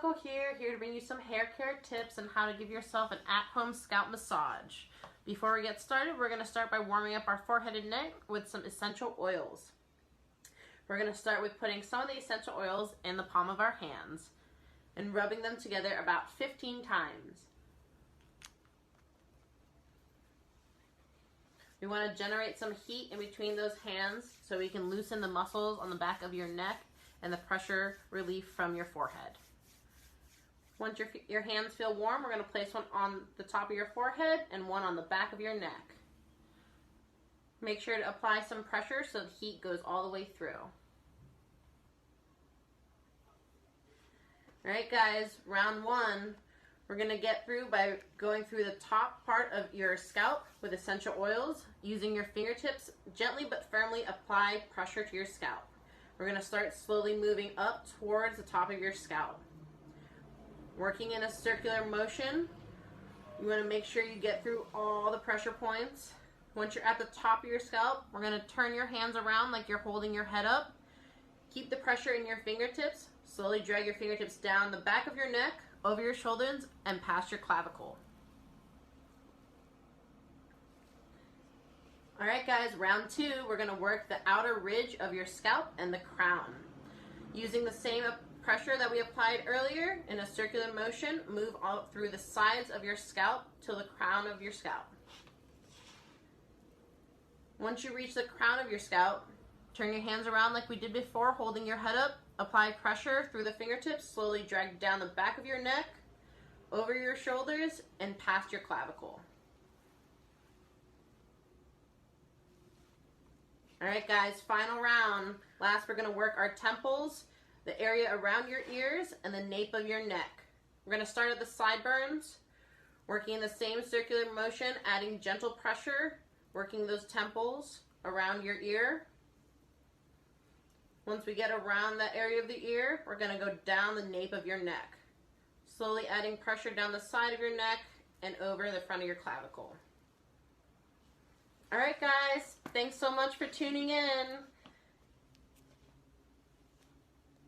Clavicle here to bring you some hair care tips on how to give yourself an at-home scalp massage. Before we get started, we're going to start by warming up our forehead and neck with some essential oils. We're going to start with putting some of the essential oils in the palm of our hands and rubbing them together about 15 times. We want to generate some heat in between those hands so we can loosen the muscles on the back of your neck and the pressure relief from your forehead. Once your hands feel warm, we're going to place one on the top of your forehead and one on the back of your neck. Make sure to apply some pressure so the heat goes all the way through. Alright guys, round one, we're going to get through by going through the top part of your scalp with essential oils. Using your fingertips, gently but firmly apply pressure to your scalp. We're going to start slowly moving up towards the top of your scalp. Working in a circular motion, you want to make sure you get through all the pressure points. Once you're at the top of your scalp, we're going to turn your hands around like you're holding your head up. Keep the pressure in your fingertips. Slowly drag your fingertips down the back of your neck, over your shoulders, and past your clavicle. Alright guys, round two, we're going to work the outer ridge of your scalp and the crown. Using the same pressure that we applied earlier, in a circular motion, move all through the sides of your scalp till the crown of your scalp. Once you reach the crown of your scalp, turn your hands around like we did before, holding your head up. Apply pressure through the fingertips, slowly drag down the back of your neck, over your shoulders, and past your clavicle. Alright guys, final round. Last, we're going to work our temples, the area around your ears, and the nape of your neck. We're going to start at the sideburns, working in the same circular motion, adding gentle pressure, working those temples around your ear. Once we get around that area of the ear, we're going to go down the nape of your neck, slowly adding pressure down the side of your neck and over the front of your clavicle. Alright guys, thanks so much for tuning in.